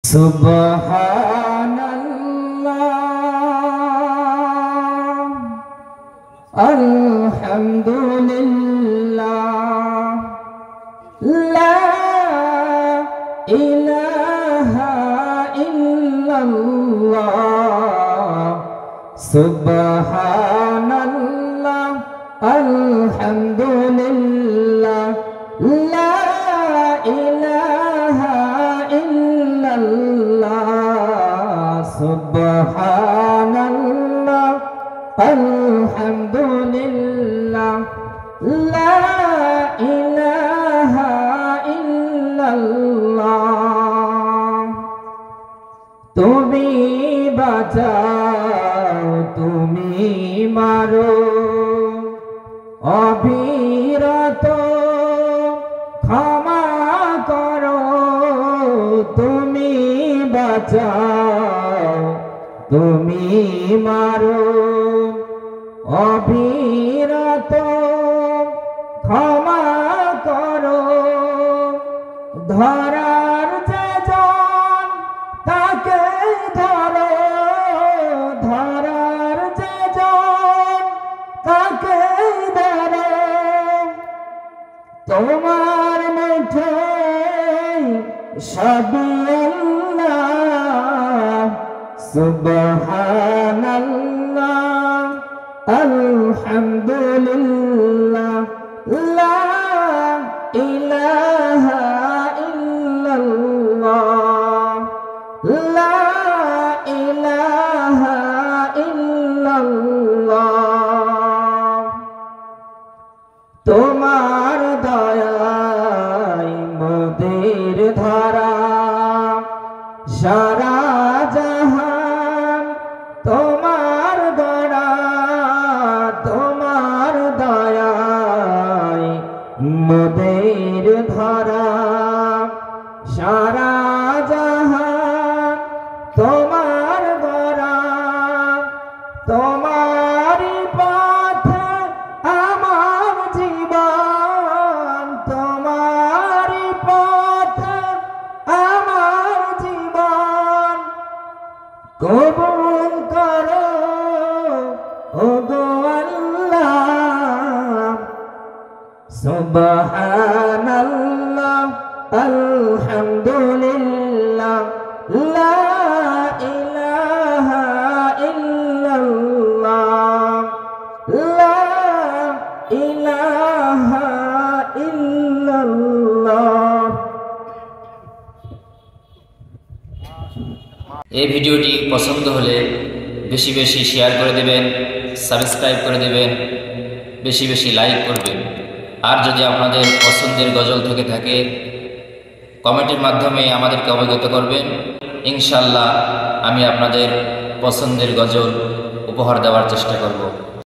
সুবহানাল্লাহ আলহামদুলিল্লাহ লা ইলাহা ইল্লাল্লাহ সুবহানাল্লাহ আলহামদুলিল্লাহ লা ইলাহা ইল্লাল্লাহ সুবহানাল্লাহ আলহামদুলিল্লাহ লা ইলাহা ইল্লাল্লাহ তুমি বাঁচাও তুমি মারো অবিরত ক্ষমা করো তুমি বাঁচাও তুমি মারো অবিরত ক্ষমা করো ধরার যেজন তাকে ধরো ধরার যেজন তাকে ধরো তোমার মুঠে সবই আল্লাহ সুবহানাল্লাহ আলহামদুলিল্লাহ লা ইলাহা ইল্লাল্লাহ লা ইলাহা ইল্লাল্লাহ তোমার দয়ায় মোদের ধরা সারা জাহান তোমার গড়া তোমার দয়ায় মোদের ধরা সারা জাহান তোমার গড়া তোমারি পথে আমার জীবন তোমারি পথে আমার জীবন কবুল করো ওগো আল্লাহ সুবহানাল্লাহ আলহামদুলিল্লাহ লা ইলাহা ইল্লাল্লাহ লা ইলাহা ইল্লাল্লাহ। এই ভিডিওটি পছন্দ হলে বেশি বেশি শেয়ার করে দেবেন, সাবস্ক্রাইব করে দেবেন, বেশি বেশি লাইক করবেন। আর যদি আপনাদের পছন্দের গজল থেকে থাকে কমেন্টের মাধ্যমে আমাদেরকে অবগত করবেন। ইনশাআল্লাহ আমি আপনাদের পছন্দের গজল উপহার দেওয়ার চেষ্টা করব।